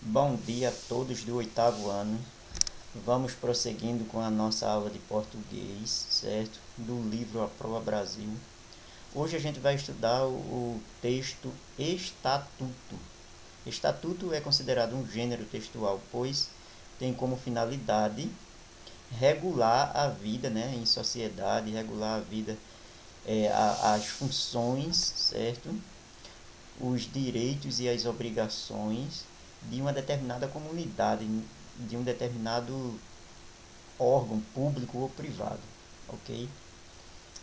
Bom dia a todos do 8º ano. Vamos prosseguindo com a nossa aula de português, certo? Do livro A Prova Brasil. Hoje a gente vai estudar o texto Estatuto. Estatuto é considerado um gênero textual, pois tem como finalidade regular a vida, né, em sociedade, regular a vida, as funções, certo? Os direitos e as obrigações de uma determinada comunidade, de um determinado órgão público ou privado, ok?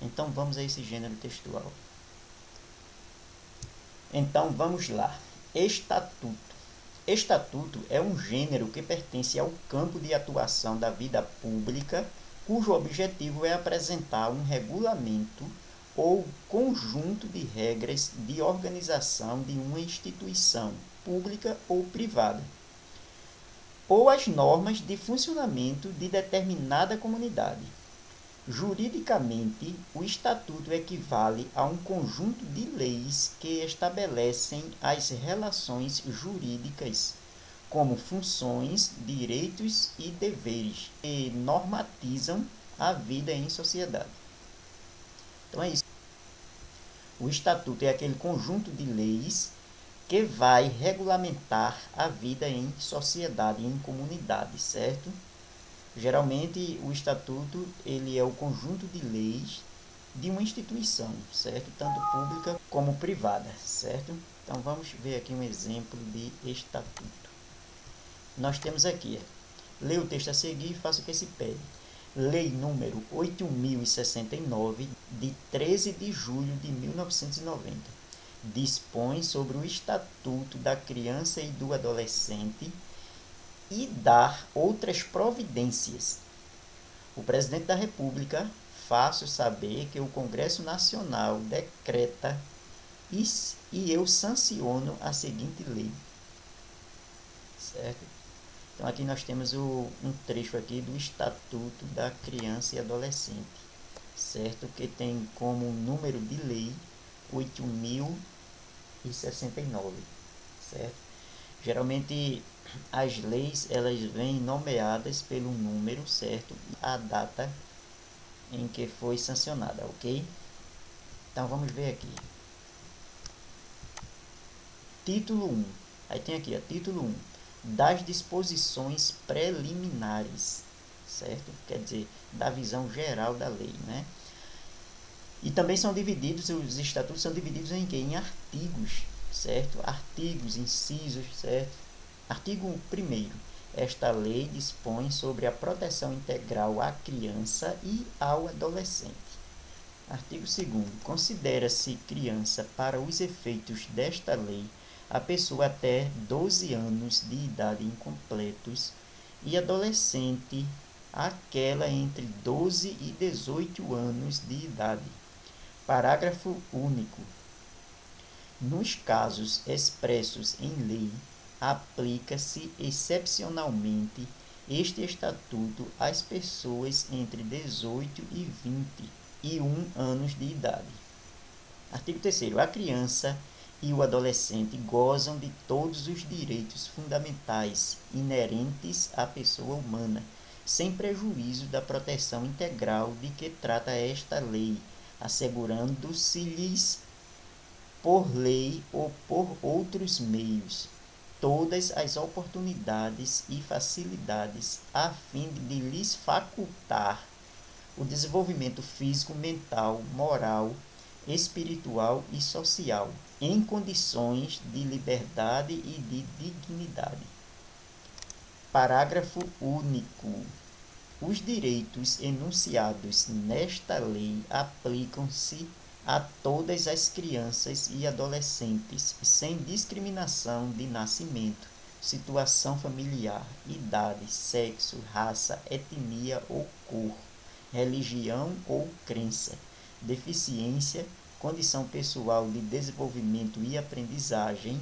Então vamos a esse gênero textual. Então vamos lá. Estatuto. Estatuto é um gênero que pertence ao campo de atuação da vida pública, cujo objetivo é apresentar um regulamento ou conjunto de regras de organização de uma instituição pública ou privada, ou as normas de funcionamento de determinada comunidade. Juridicamente, o estatuto equivale a um conjunto de leis que estabelecem as relações jurídicas, como funções, direitos e deveres, que normatizam a vida em sociedade. Então é isso. O estatuto é aquele conjunto de leis que vai regulamentar a vida em sociedade, em comunidade, certo? Geralmente, o estatuto ele é o conjunto de leis de uma instituição, certo? Tanto pública como privada, certo? Então, vamos ver aqui um exemplo de estatuto. Nós temos aqui, leia o texto a seguir e faça o que se pede. Lei número 8.069, de 13 de julho de 1990, dispõe sobre o Estatuto da Criança e do Adolescente e dar outras providências. O Presidente da República faço saber que o Congresso Nacional decreta e eu sanciono a seguinte lei. Certo? Então, aqui nós temos um trecho aqui do Estatuto da Criança e Adolescente, certo? Que tem como número de lei 8.069, certo? Geralmente, as leis, elas vêm nomeadas pelo número, certo? A data em que foi sancionada, ok? Então, vamos ver aqui. Título 1. Aí tem aqui, título 1. Das disposições preliminares, certo? Quer dizer, da visão geral da lei, né? E também são divididos, os estatutos são divididos em quê? Em artigos, certo? Artigos, incisos, certo? Artigo 1º. Esta lei dispõe sobre a proteção integral à criança e ao adolescente. Artigo 2º. Considera-se criança para os efeitos desta lei a pessoa até 12 anos de idade incompletos e adolescente aquela entre 12 e 18 anos de idade. Parágrafo único. Nos casos expressos em lei, aplica-se excepcionalmente este estatuto às pessoas entre 18 e 21 anos de idade. Artigo 3º. A criança e o adolescente gozam de todos os direitos fundamentais inerentes à pessoa humana, sem prejuízo da proteção integral de que trata esta lei, assegurando-se-lhes por lei ou por outros meios todas as oportunidades e facilidades a fim de lhes facultar o desenvolvimento físico, mental, moral, espiritual e social, em condições de liberdade e de dignidade. Parágrafo único. Os direitos enunciados nesta lei aplicam-se a todas as crianças e adolescentes, sem discriminação de nascimento, situação familiar, idade, sexo, raça, etnia ou cor, religião ou crença, deficiência, condição pessoal de desenvolvimento e aprendizagem,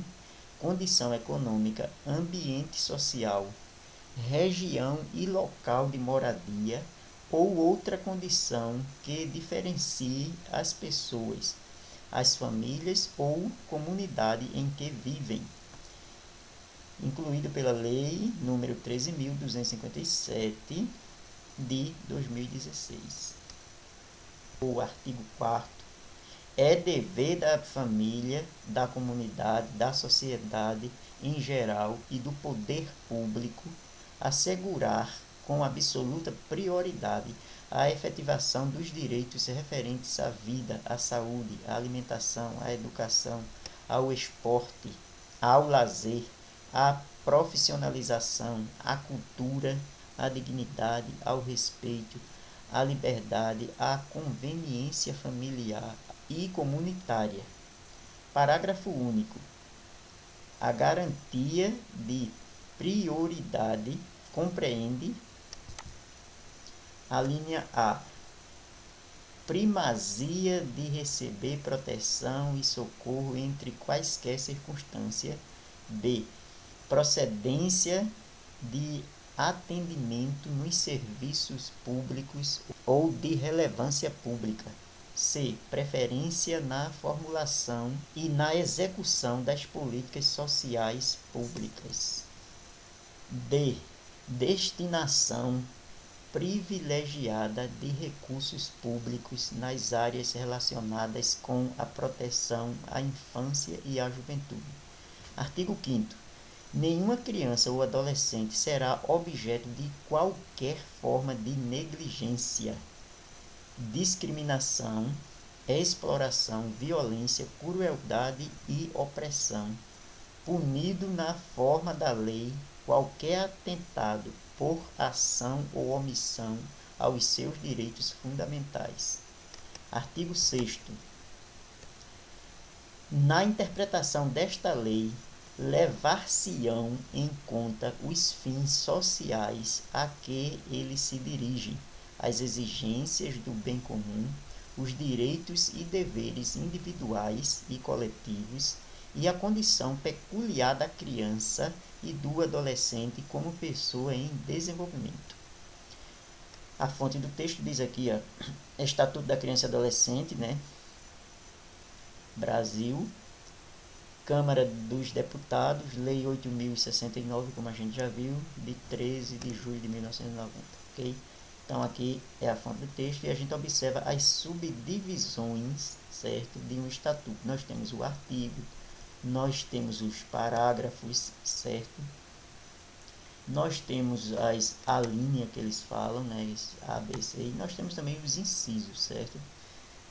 condição econômica, ambiente social, região e local de moradia ou outra condição que diferencie as pessoas, as famílias ou comunidade em que vivem, incluído pela Lei nº 13.257, de 2016. O artigo 4º. É dever da família, da comunidade, da sociedade em geral e do poder público assegurar com absoluta prioridade a efetivação dos direitos referentes à vida, à saúde, à alimentação, à educação, ao esporte, ao lazer, à profissionalização, à cultura, à dignidade, ao respeito, à liberdade, à conveniência familiar e comunitária. Parágrafo único. A garantia de prioridade compreende a linha A. Primazia de receber proteção e socorro entre quaisquer circunstâncias. B. Procedência de atendimento nos serviços públicos ou de relevância pública. C. Preferência na formulação e na execução das políticas sociais públicas. D. Destinação privilegiada de recursos públicos nas áreas relacionadas com a proteção à infância e à juventude. Artigo 5º. Nenhuma criança ou adolescente será objeto de qualquer forma de negligência, discriminação, exploração, violência, crueldade e opressão, punido na forma da lei qualquer atentado por ação ou omissão aos seus direitos fundamentais. Artigo 6º. Na interpretação desta lei, levar-se-ão em conta os fins sociais a que ele se dirige, as exigências do bem comum, os direitos e deveres individuais e coletivos e a condição peculiar da criança e do adolescente como pessoa em desenvolvimento. A fonte do texto diz aqui, Estatuto da Criança e Adolescente, né? Brasil, Câmara dos Deputados, Lei 8.069, como a gente já viu, de 13 de julho de 1990, ok? Então, aqui é a fonte do texto e a gente observa as subdivisões, certo, de um estatuto. Nós temos o artigo, nós temos os parágrafos, certo? Nós temos a linha que eles falam, né, A, B, C, e nós temos também os incisos, certo?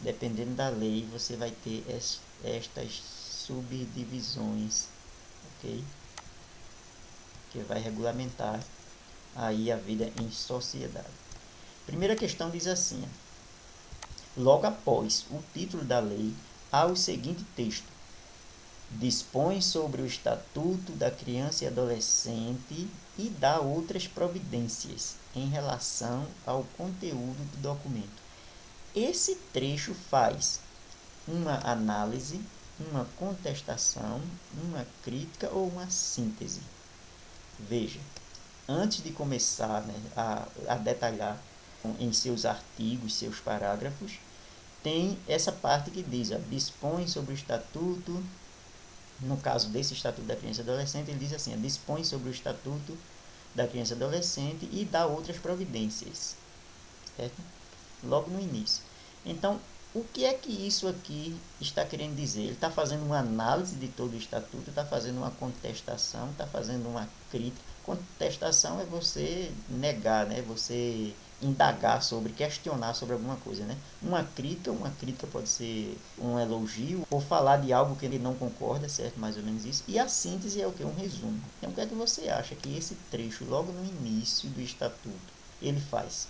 Dependendo da lei, você vai ter estas subdivisões, ok? Que vai regulamentar aí a vida em sociedade. Primeira questão diz assim, logo após o título da lei, há o seguinte texto: dispõe sobre o Estatuto da Criança e Adolescente e dá outras providências em relação ao conteúdo do documento. Esse trecho faz uma análise, uma contestação, uma crítica ou uma síntese. Veja, antes de começar, né, a detalhar em seus artigos, seus parágrafos, tem essa parte que diz, dispõe sobre o Estatuto. No caso desse Estatuto da Criança e Adolescente, ele diz assim, dispõe sobre o Estatuto da Criança e Adolescente e dá outras providências, certo? Logo no início. Então, o que é que isso aqui está querendo dizer? Ele está fazendo uma análise de todo o Estatuto, está fazendo uma contestação, está fazendo uma crítica. Contestação é você negar, né? Você indagar sobre, questionar sobre alguma coisa, né? Uma crítica pode ser um elogio ou falar de algo que ele não concorda, certo? Mais ou menos isso. E a síntese é o que? Um resumo. Então, o que é que você acha que esse trecho, logo no início do Estatuto, ele faz?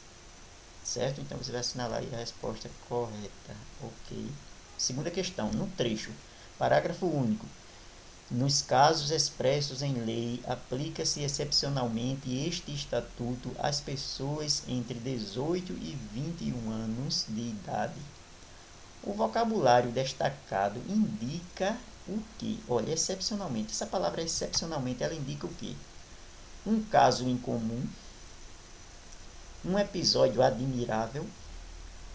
Certo? Então, você vai assinalar aí a resposta correta, ok? Segunda questão, no trecho, parágrafo único. Nos casos expressos em lei, aplica-se excepcionalmente este estatuto às pessoas entre 18 e 21 anos de idade. O vocabulário destacado indica o quê? Olha, excepcionalmente. Essa palavra excepcionalmente, ela indica o quê? Um caso incomum, um episódio admirável,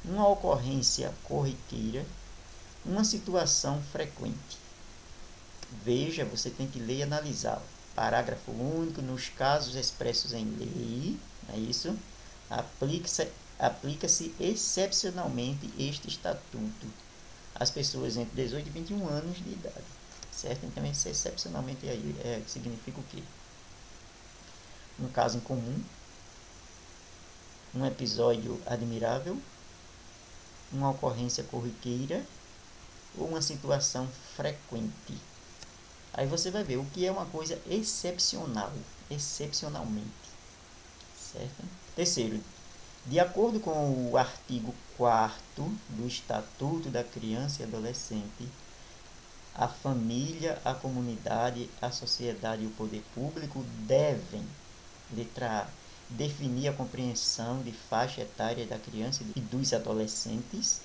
uma ocorrência corriqueira, uma situação frequente. Veja, você tem que ler e analisar. Parágrafo único, nos casos expressos em lei, é isso? Aplica-se excepcionalmente este estatuto às pessoas entre 18 e 21 anos de idade. Certo? Então, esse excepcionalmente aí significa o quê? Um caso incomum, um episódio admirável, uma ocorrência corriqueira ou uma situação frequente. Aí você vai ver o que é uma coisa excepcional, excepcionalmente, certo? Terceiro, de acordo com o artigo 4º do Estatuto da Criança e Adolescente, a família, a comunidade, a sociedade e o poder público devem, letra A, definir a compreensão de faixa etária da criança e dos adolescentes.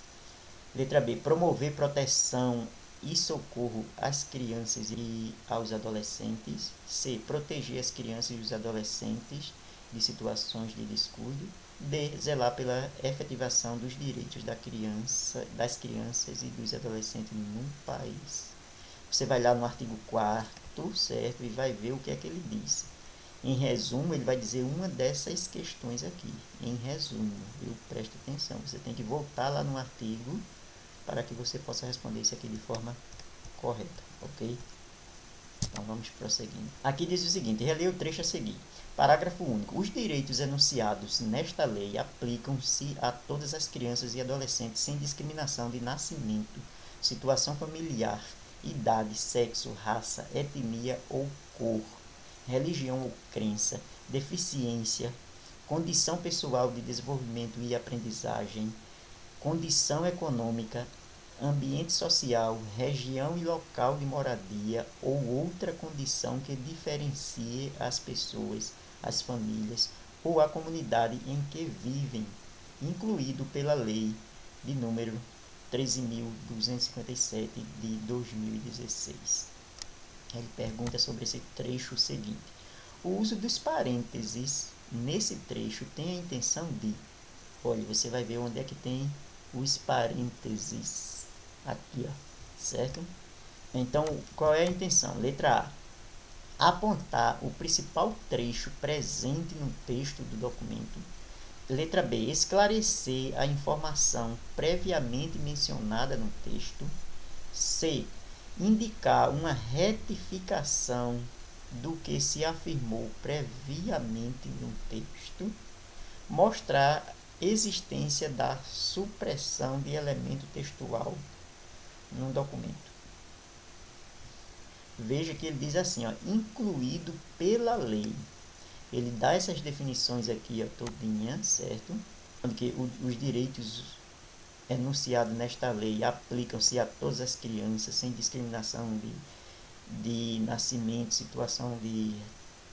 Letra B, promover proteção e socorro às crianças e aos adolescentes. C, proteger as crianças e os adolescentes de situações de descuido. D, zelar pela efetivação dos direitos das crianças e dos adolescentes no país. Você vai lá no artigo 4º, certo? E vai ver o que é que ele diz. Em resumo, ele vai dizer uma dessas questões aqui. Em resumo, viu? Preste atenção. Você tem que voltar lá no artigo para que você possa responder isso aqui de forma correta, ok? Então, vamos prosseguindo. Aqui diz o seguinte, releia o trecho a seguir. Parágrafo único. Os direitos enunciados nesta lei aplicam-se a todas as crianças e adolescentes sem discriminação de nascimento, situação familiar, idade, sexo, raça, etnia ou cor, religião ou crença, deficiência, condição pessoal de desenvolvimento e aprendizagem, condição econômica, ambiente social, região e local de moradia ou outra condição que diferencie as pessoas, as famílias ou a comunidade em que vivem, incluído pela lei de número 13.257 de 2016. Ele pergunta sobre esse trecho seguinte. O uso dos parênteses nesse trecho tem a intenção de... Olha, você vai ver onde é que tem os parênteses. Aqui, ó, certo? Então, qual é a intenção? Letra A. Apontar o principal trecho presente no texto do documento. Letra B. Esclarecer a informação previamente mencionada no texto. C. Indicar uma retificação do que se afirmou previamente no texto. Mostrar existência da supressão de elemento textual no documento. Veja que ele diz assim, ó, incluído pela lei. Ele dá essas definições aqui, ó, todinha, certo? Que os direitos enunciados nesta lei aplicam-se a todas as crianças, sem discriminação de nascimento, situação de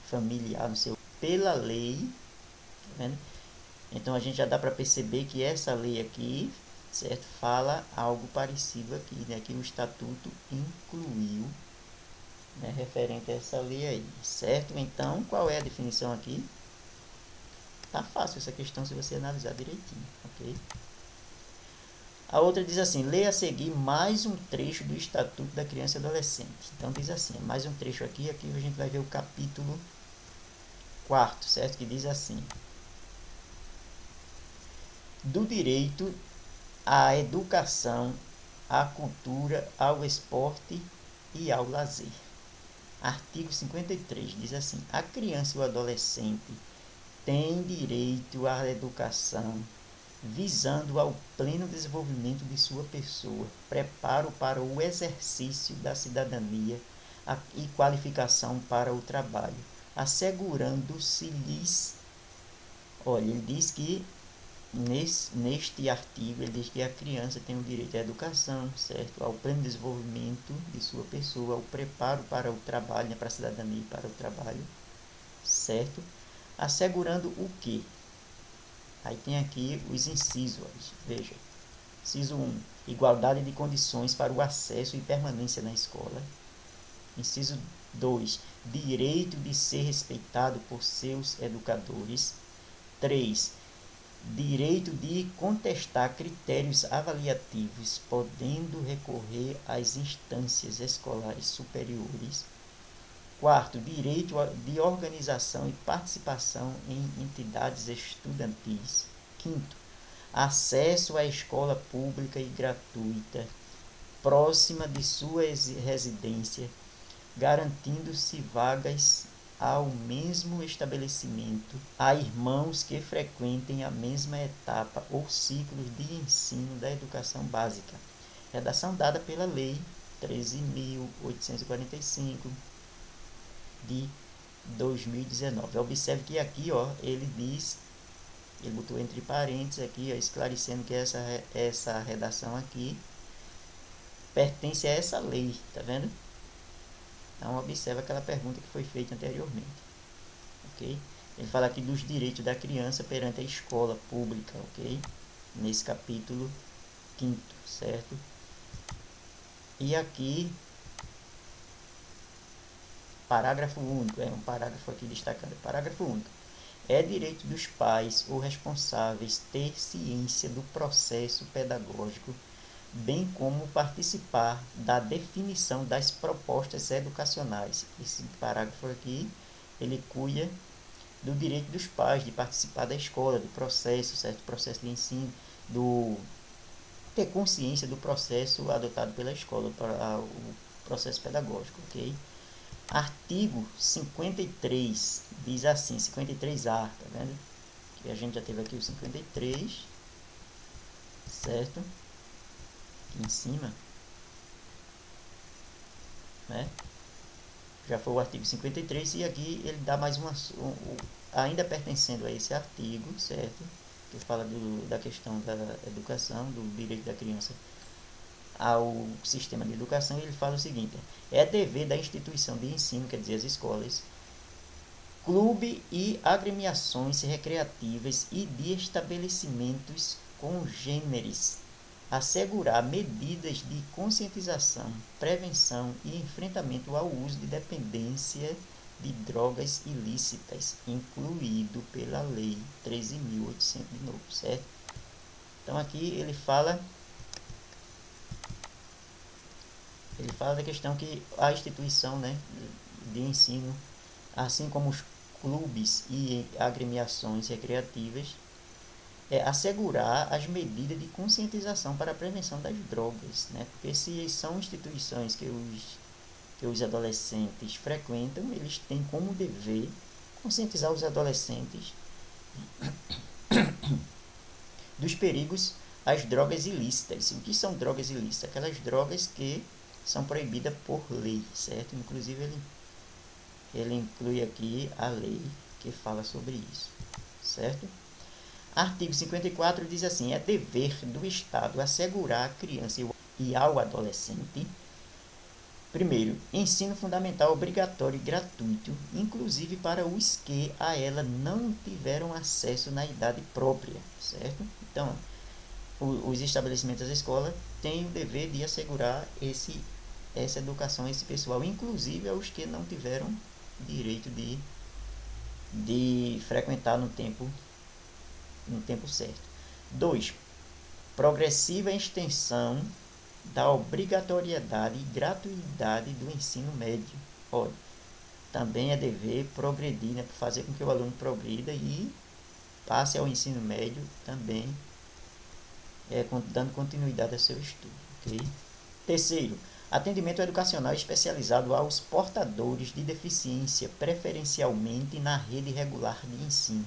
familiar, não sei, pela lei, tá vendo? Então, a gente já dá para perceber que essa lei aqui, certo, fala algo parecido aqui, né, que o Estatuto incluiu, né, referente a essa lei aí, certo? Então, qual é a definição aqui? Tá fácil essa questão se você analisar direitinho, ok? A outra diz assim, leia a seguir mais um trecho do Estatuto da Criança e Adolescente. Então, diz assim, mais um trecho aqui a gente vai ver o capítulo 4º, certo? Que diz assim, do direito à educação, à cultura, ao esporte e ao lazer. Artigo 53 diz assim, a criança e o adolescente têm direito à educação, visando ao pleno desenvolvimento de sua pessoa, preparo para o exercício da cidadania e qualificação para o trabalho, assegurando-se-lhes... Olha, ele diz que neste artigo, ele diz que a criança tem o direito à educação, certo? Ao pleno desenvolvimento de sua pessoa, ao preparo para o trabalho, né? Para a cidadania e para o trabalho, certo? Assegurando o quê? Aí tem aqui os incisos, veja. Inciso 1, igualdade de condições para o acesso e permanência na escola. Inciso 2, direito de ser respeitado por seus educadores. 3, direito de contestar critérios avaliativos, podendo recorrer às instâncias escolares superiores. Quarto, direito de organização e participação em entidades estudantis. Quinto, acesso à escola pública e gratuita, próxima de sua residência, garantindo-se vagas ao mesmo estabelecimento a irmãos que frequentem a mesma etapa ou ciclos de ensino da educação básica. Redação dada pela Lei 13.845 de 2019. Observe que aqui, ele diz, ele botou entre parênteses aqui, esclarecendo que essa redação aqui pertence a essa lei, tá vendo? Então, observa aquela pergunta que foi feita anteriormente, ok? Ele fala aqui dos direitos da criança perante a escola pública, ok? Nesse capítulo 5º, certo? E aqui, parágrafo único, um parágrafo aqui destacado. Parágrafo único. É direito dos pais ou responsáveis ter ciência do processo pedagógico, bem como participar da definição das propostas educacionais. Esse parágrafo aqui, ele cuida do direito dos pais de participar da escola, do processo, certo? Processo de ensino, ter consciência do processo adotado pela escola, o processo pedagógico, ok? Artigo 53 diz assim, 53A, tá vendo? Que a gente já teve aqui o 53, certo? Aqui em cima, né? Já foi o artigo 53 e aqui ele dá mais ainda pertencendo a esse artigo, certo? Que fala da questão da educação, do direito da criança ao sistema de educação. Ele fala o seguinte: é dever da instituição de ensino, quer dizer, as escolas, clube e agremiações recreativas e de estabelecimentos congêneres, assegurar medidas de conscientização, prevenção e enfrentamento ao uso de dependência de drogas ilícitas, incluído pela Lei 13.800 de novo, certo? Então aqui ele fala da questão que a instituição, né, de ensino, assim como os clubes e agremiações recreativas, assegurar as medidas de conscientização para a prevenção das drogas, né? Porque se são instituições que os adolescentes frequentam, eles têm como dever conscientizar os adolescentes dos perigos às drogas ilícitas. O que são drogas ilícitas? Aquelas drogas que são proibidas por lei, certo? Inclusive ele inclui aqui a lei que fala sobre isso, certo? Artigo 54 diz assim: é dever do Estado assegurar à criança e ao adolescente, primeiro, ensino fundamental obrigatório e gratuito, inclusive para os que a ela não tiveram acesso na idade própria, certo? Então, os estabelecimentos da escola têm o dever de assegurar essa educação a esse pessoal, inclusive aos que não tiveram direito de frequentar no tempo certo. 2. Progressiva extensão da obrigatoriedade e gratuidade do ensino médio. Olha, também é dever progredir, né, fazer com que o aluno progrida e passe ao ensino médio também, dando continuidade ao seu estudo, ok? Terceiro, atendimento educacional especializado aos portadores de deficiência, preferencialmente na rede regular de ensino.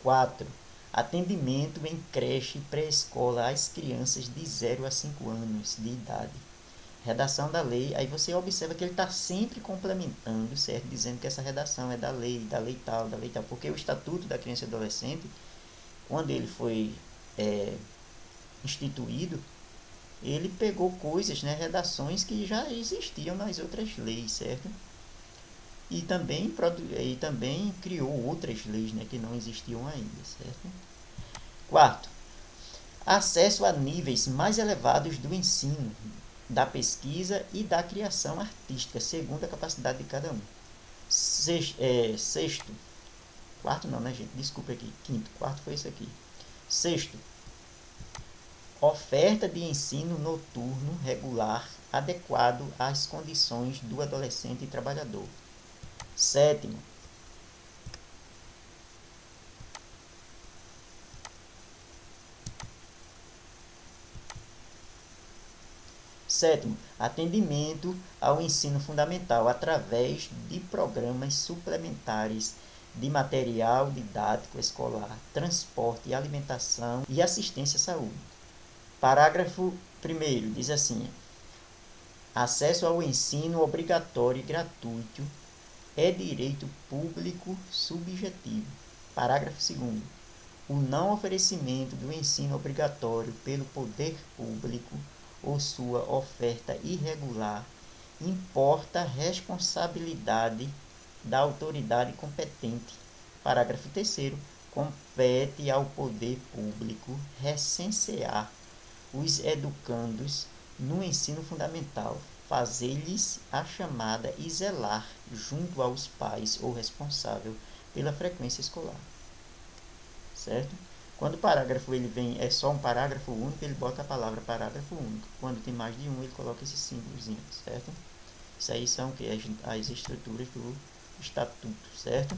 4. Atendimento em creche e pré-escola às crianças de 0 a 5 anos de idade. Redação da lei, aí você observa que ele está sempre complementando, certo? Dizendo que essa redação é da lei tal, porque o Estatuto da Criança e Adolescente, quando ele foi instituído, ele pegou coisas, né, redações que já existiam nas outras leis, certo? E também criou outras leis, né, que não existiam ainda, certo? Quarto, acesso a níveis mais elevados do ensino, da pesquisa e da criação artística, segundo a capacidade de cada um. Sexto, quarto não, né, gente? Desculpa aqui. Quinto, quarto foi esse aqui. Sexto, oferta de ensino noturno regular adequado às condições do adolescente trabalhador. Sétimo, atendimento ao ensino fundamental através de programas suplementares de material didático escolar, transporte e alimentação e assistência à saúde. Parágrafo 1º diz assim: acesso ao ensino obrigatório e gratuito é direito público subjetivo. Parágrafo 2º. O não oferecimento do ensino obrigatório pelo poder público ou sua oferta irregular importa responsabilidade da autoridade competente. Parágrafo 3º. Compete ao poder público recensear os educandos no ensino fundamental, fazer-lhes a chamada e zelar junto aos pais ou responsável pela frequência escolar. Certo? Quando o parágrafo ele vem, é só um parágrafo único, ele bota a palavra parágrafo único. Quando tem mais de um, ele coloca esse símbolozinho, certo? Isso aí são que as estruturas do estatuto, certo?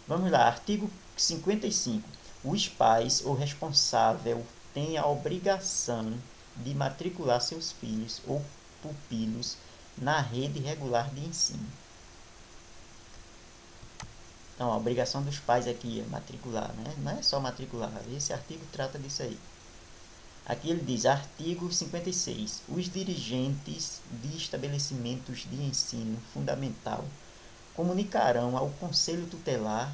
Vamos lá, artigo 55. Os pais ou responsável têm a obrigação de matricular seus filhos ou pupilos na rede regular de ensino. Então, a obrigação dos pais aqui é matricular, né? Não é só matricular, esse artigo trata disso aí. Aqui ele diz, artigo 56, os dirigentes de estabelecimentos de ensino fundamental comunicarão ao Conselho Tutelar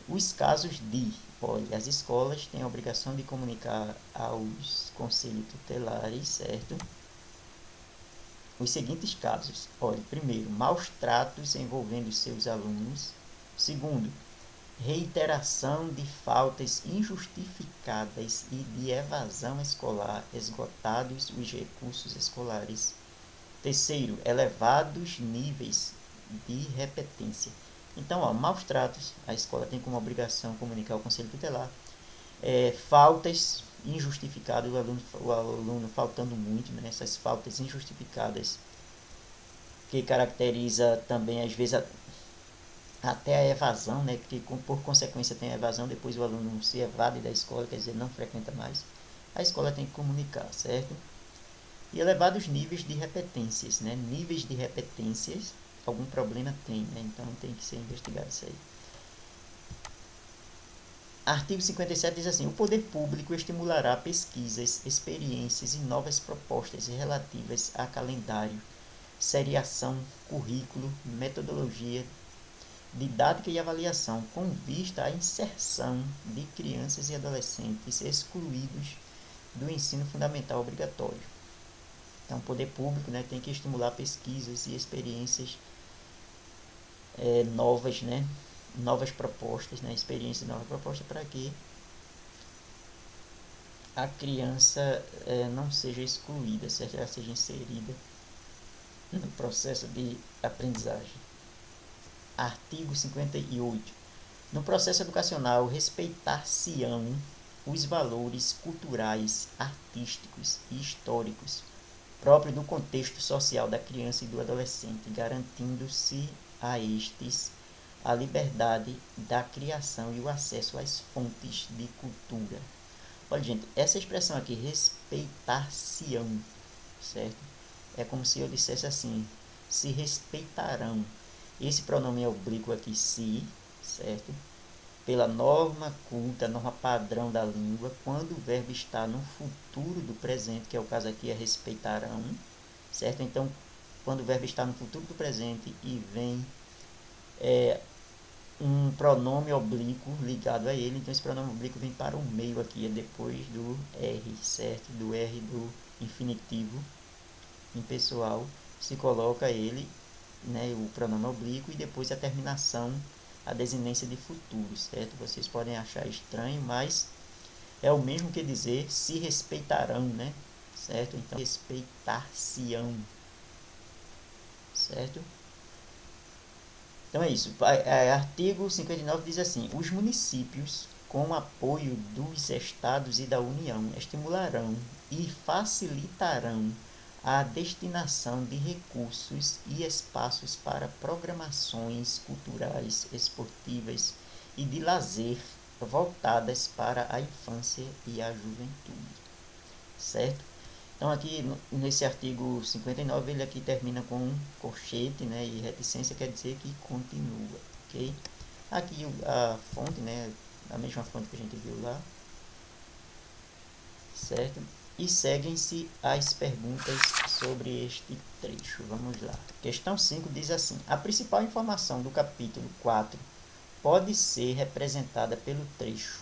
os casos de, olha, as escolas têm a obrigação de comunicar aos conselhos tutelares, certo? Os seguintes casos, olha, primeiro, maus tratos envolvendo seus alunos. Segundo, reiteração de faltas injustificadas e de evasão escolar, esgotados os recursos escolares. Terceiro, elevados níveis de repetência. Então, maus tratos, a escola tem como obrigação comunicar ao Conselho Tutelar. Faltas injustificadas, o aluno faltando muito, né? Essas faltas injustificadas, que caracteriza também, às vezes, até a evasão, né? Que por consequência tem a evasão, depois o aluno se evade da escola, quer dizer, não frequenta mais. A escola tem que comunicar, certo? E elevados níveis de repetências, né? Níveis de repetências, algum problema tem, né? Então tem que ser investigado isso aí. Artigo 57 diz assim: o poder público estimulará pesquisas, experiências e novas propostas relativas a calendário, seriação, currículo, metodologia, didática e avaliação, com vista à inserção de crianças e adolescentes excluídos do ensino fundamental obrigatório. Então, o poder público, né, tem que estimular pesquisas e experiências novas, né, novas propostas, né, experiências e novas propostas para que a criança não seja excluída, certo? Ela seja inserida no processo de aprendizagem. Artigo 58. No processo educacional, respeitar-se-ão os valores culturais, artísticos e históricos próprios do contexto social da criança e do adolescente, garantindo-se a estes a liberdade da criação e o acesso às fontes de cultura. Olha, gente, essa expressão aqui, respeitar-se-ão, certo? É como se eu dissesse assim, se respeitarão. Esse pronome oblíquo aqui, se, certo? Pela norma culta, norma padrão da língua, quando o verbo está no futuro do presente, que é o caso aqui, é respeitarão, certo? Então, quando o verbo está no futuro do presente e vem um pronome oblíquo ligado a ele, então esse pronome oblíquo vem para o meio aqui, é depois do R, certo? Do R do infinitivo impessoal, se coloca ele, né, o pronome oblíquo, e depois a terminação, a desinência de futuro, certo? Vocês podem achar estranho, mas é o mesmo que dizer se respeitarão, né? Certo? Então, respeitar-se-ão, certo? Então é isso. Artigo 59 diz assim: os municípios com apoio dos Estados e da União, estimularão e facilitarão a destinação de recursos e espaços para programações culturais, esportivas e de lazer voltadas para a infância e a juventude, certo? Então aqui nesse artigo 59 ele aqui termina com um colchete, né, e reticência quer dizer que continua, ok? Aqui a fonte, né, a mesma fonte que a gente viu lá, certo? E seguem-se as perguntas sobre este trecho. Vamos lá. Questão 5 diz assim: a principal informação do capítulo 4 pode ser representada pelo trecho: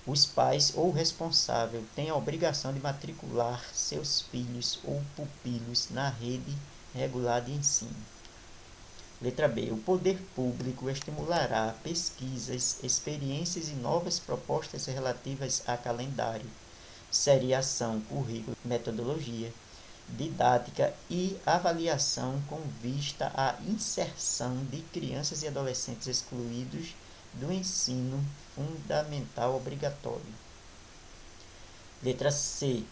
os pais ou o responsável têm a obrigação de matricular seus filhos ou pupilos na rede regular de ensino. Letra B. O poder público estimulará pesquisas, experiências e novas propostas relativas a calendário, seriação, currículo, metodologia, didática e avaliação com vista à inserção de crianças e adolescentes excluídos do ensino fundamental obrigatório. Letra C.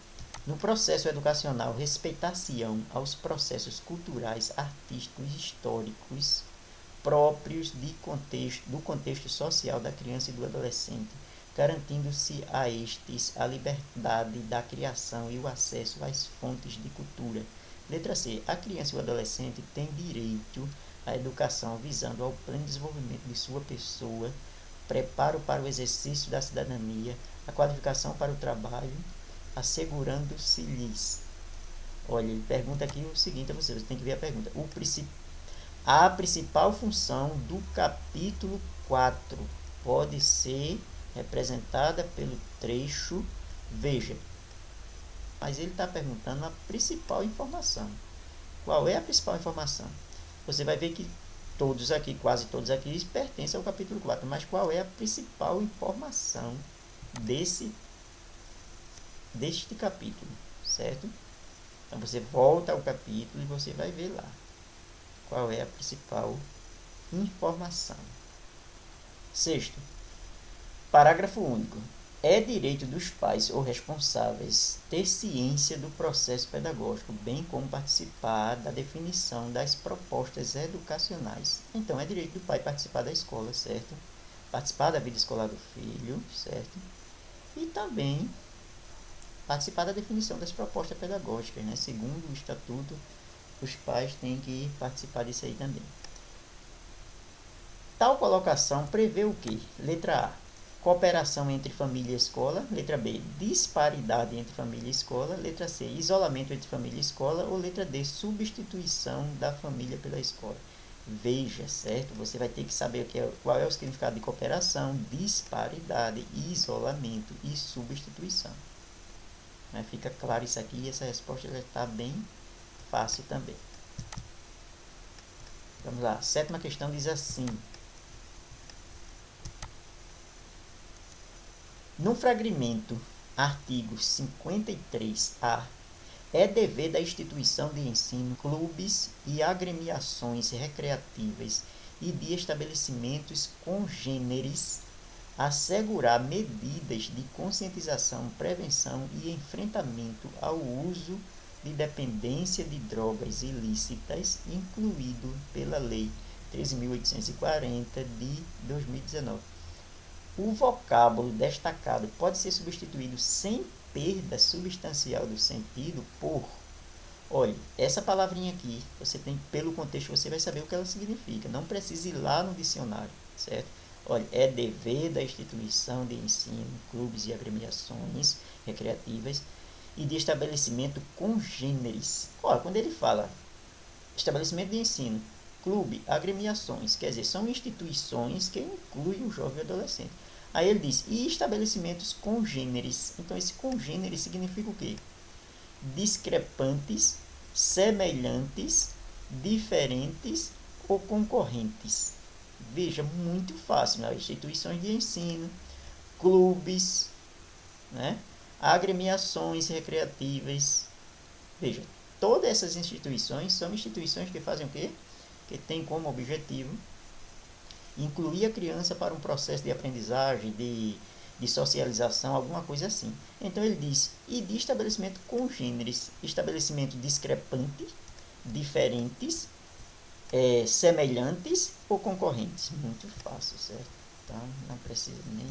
No processo educacional, respeitar-se-ão aos processos culturais, artísticos e históricos próprios do contexto social da criança e do adolescente, garantindo-se a estes a liberdade da criação e o acesso às fontes de cultura. Letra C. A criança e o adolescente têm direito à educação visando ao pleno desenvolvimento de sua pessoa, preparo para o exercício da cidadania, a qualificação para o trabalho, assegurando-se-lhes. Olha, ele pergunta aqui o seguinte a você tem que ver a pergunta. A principal função do capítulo 4 pode ser representada pelo trecho, veja, mas ele está perguntando a principal informação. Qual é a principal informação? Você vai ver que todos aqui, quase todos aqui, pertencem ao capítulo 4, mas qual é a principal informação deste capítulo, certo? Então você volta ao capítulo e você vai ver lá qual é a principal informação. Sexto, parágrafo único. É direito dos pais ou responsáveis ter ciência do processo pedagógico, bem como participar da definição das propostas educacionais. Então, é direito do pai participar da escola, certo? Participar da vida escolar do filho, certo? E também participar da definição das propostas pedagógicas, né? Segundo o estatuto, os pais têm que participar disso aí também. Tal colocação prevê o quê? Letra A. Cooperação entre família e escola. Letra B. Disparidade entre família e escola. Letra C. Isolamento entre família e escola. Ou letra D. Substituição da família pela escola. Veja, certo? Você vai ter que saber qual é o significado de cooperação, disparidade, isolamento e substituição. Fica claro isso aqui e essa resposta já está bem fácil também. Vamos lá. A sétima questão diz assim. No fragmento artigo 53A, é dever da instituição de ensino, clubes e agremiações recreativas e de estabelecimentos congêneres assegurar medidas de conscientização, prevenção e enfrentamento ao uso de dependência de drogas ilícitas, incluído pela Lei 13.840 de 2019. O vocábulo destacado pode ser substituído sem perda substancial do sentido por... Olha, essa palavrinha aqui, você tem, pelo contexto, você vai saber o que ela significa. Não precisa ir lá no dicionário, certo? Olha, é dever da instituição de ensino, clubes e agremiações recreativas e de estabelecimento congêneres. Olha, quando ele fala estabelecimento de ensino, clube, agremiações, quer dizer, são instituições que incluem o jovem e o adolescente. Aí ele diz, e estabelecimentos congêneres. Então, esse congênere significa o quê? Discrepantes, semelhantes, diferentes ou concorrentes. Veja, muito fácil, né? Instituições de ensino, clubes, né? Agremiações recreativas. Veja, todas essas instituições são instituições que fazem o quê? Que têm como objetivo incluir a criança para um processo de aprendizagem, de de socialização, alguma coisa assim. Então ele diz, e de estabelecimento congêneres, estabelecimento discrepante, diferentes, semelhantes ou concorrentes. Muito fácil, certo? Então não precisa nem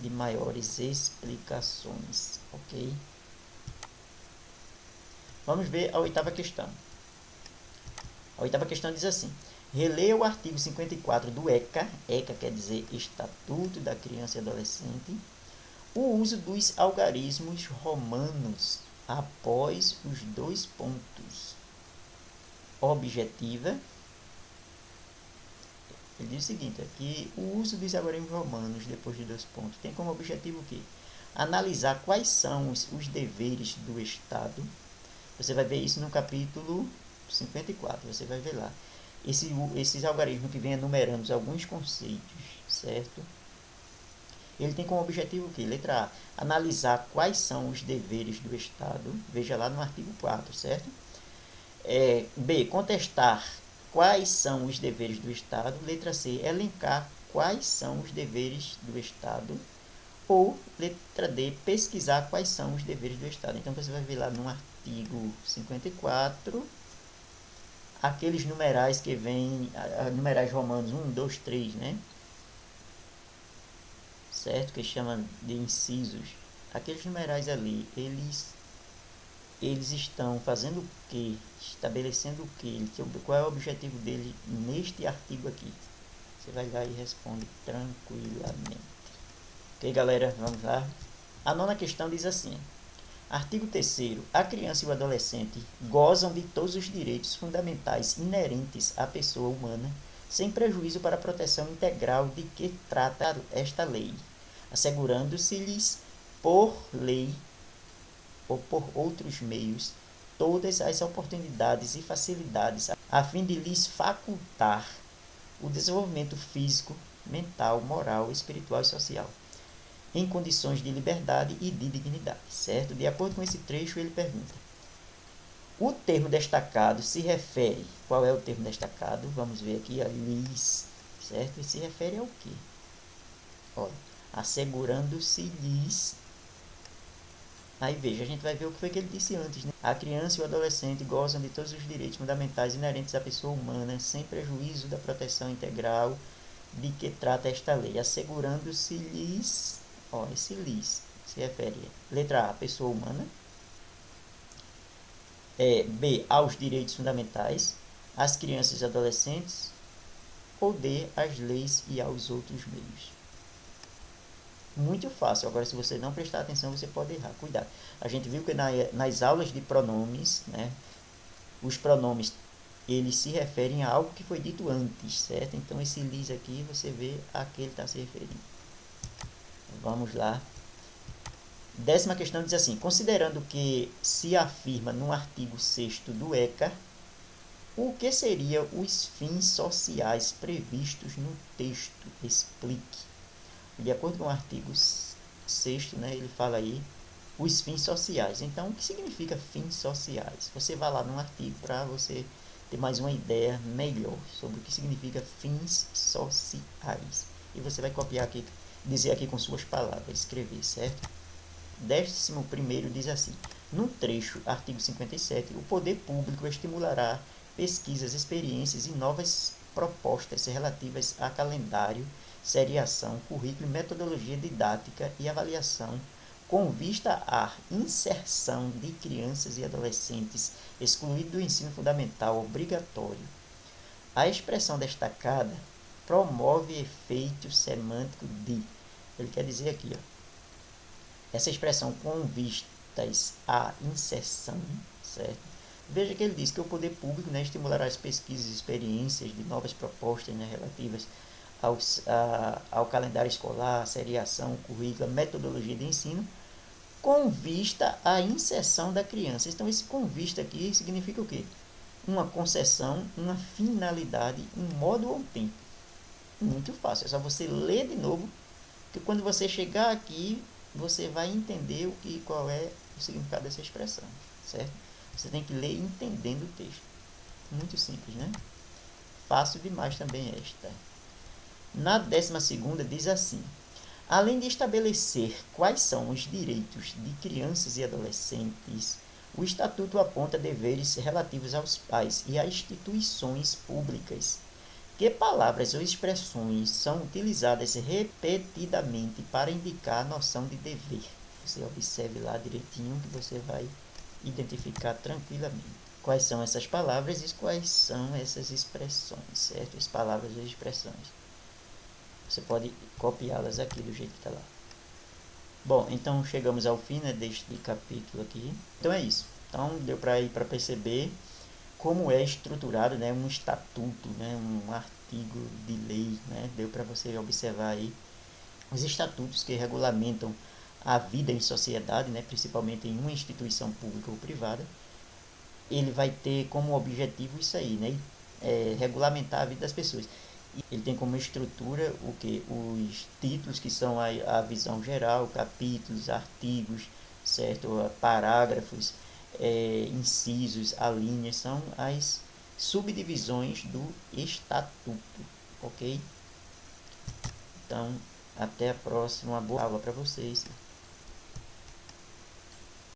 de maiores explicações, ok? Vamos ver a oitava questão. A oitava questão diz assim: releia o artigo 54 do ECA, ECA quer dizer Estatuto da Criança e Adolescente, o uso dos algarismos romanos após os dois pontos. Objetiva. Ele diz o seguinte, aqui, o uso dos algarismos romanos depois de dois pontos tem como objetivo o quê? Analisar quais são os deveres do Estado. Você vai ver isso no capítulo 54, você vai ver lá. Esses algarismos que vem enumerando alguns conceitos, certo? Ele tem como objetivo o quê? Letra A, analisar quais são os deveres do Estado. Veja lá no artigo 4, certo? B, contestar quais são os deveres do Estado. Letra C, elencar quais são os deveres do Estado. Ou, letra D, pesquisar quais são os deveres do Estado. Então, você vai ver lá no artigo 54, aqueles numerais que vêm, numerais romanos 1, 2, 3, né? Certo? Que chama de incisos. Aqueles numerais ali, eles estão fazendo o quê? Estabelecendo o quê? Qual é o objetivo dele neste artigo aqui? Você vai lá e responde tranquilamente. Ok, galera? Vamos lá. A nona questão diz assim: artigo 3º. A criança e o adolescente gozam de todos os direitos fundamentais inerentes à pessoa humana, sem prejuízo para a proteção integral de que trata esta lei, assegurando-se-lhes por lei ou por outros meios todas as oportunidades e facilidades a fim de lhes facultar o desenvolvimento físico, mental, moral, espiritual e social, em condições de liberdade e de dignidade, certo? De acordo com esse trecho, ele pergunta: o termo destacado se refere, qual é o termo destacado? Vamos ver aqui, a lhes, certo? E se refere ao quê? Olha, assegurando-se-lhes. Aí veja, a gente vai ver o que foi que ele disse antes, né? A criança e o adolescente gozam de todos os direitos fundamentais inerentes à pessoa humana, sem prejuízo da proteção integral de que trata esta lei, assegurando-se-lhes, ó, esse lhes se refere, letra A, pessoa humana, B, aos direitos fundamentais, às crianças e adolescentes, ou D, às leis e aos outros meios. Muito fácil. Agora, se você não prestar atenção, você pode errar. Cuidado. A gente viu que nas aulas de pronomes, né, os pronomes, eles se referem a algo que foi dito antes, certo? Então, esse lhes aqui, você vê a que ele está se referindo. Vamos lá. 10ª questão diz assim: considerando que se afirma no artigo 6º do ECA, o que seriam os fins sociais previstos no texto? Explique. De acordo com o artigo 6º, né, ele fala aí os fins sociais. Então, o que significa fins sociais? Você vai lá no artigo para você ter mais uma ideia melhor sobre o que significa fins sociais. E você vai copiar aqui, dizer aqui com suas palavras, escrever, certo? 11º diz assim: no trecho, artigo 57, o poder público estimulará pesquisas, experiências e novas propostas relativas a calendário, seriação, currículo, metodologia didática e avaliação, com vista à inserção de crianças e adolescentes excluídos do ensino fundamental obrigatório. A expressão destacada promove efeito semântico de. Ele quer dizer aqui, ó, essa expressão com vistas à inserção, certo? Veja que ele diz que o poder público, né, estimulará as pesquisas e experiências de novas propostas, né, relativas ao calendário escolar, seriação, currículo, metodologia de ensino, com vista à inserção da criança. Então, esse com vista aqui significa o quê? Uma concessão, uma finalidade, um modo ou um tempo. Muito fácil, é só você ler de novo, que quando você chegar aqui, você vai entender qual é o significado dessa expressão, certo? Você tem que ler entendendo o texto. Muito simples, né? Fácil demais também esta. Na 12ª diz assim: Além de estabelecer quais são os direitos de crianças e adolescentes, o Estatuto aponta deveres relativos aos pais e a instituições públicas. Que palavras ou expressões são utilizadas repetidamente para indicar a noção de dever? Você observe lá direitinho que você vai identificar tranquilamente quais são essas palavras e quais são essas expressões, certo? As palavras ou expressões. Você pode copiá-las aqui do jeito que está lá. Bom, então chegamos ao fim, né, deste capítulo aqui. Então é isso. Então deu para ir para perceber como é estruturado, né, um estatuto, né, um artigo de lei, né? Deu para você observar aí os estatutos que regulamentam a vida em sociedade, né, principalmente em uma instituição pública ou privada. Ele vai ter como objetivo isso aí, né, regulamentar a vida das pessoas. Ele tem como estrutura o que? Os títulos, que são a visão geral, capítulos, artigos, certo? Parágrafos, incisos, alíneas, são as subdivisões do estatuto, ok? Então, até a próxima, boa aula para vocês.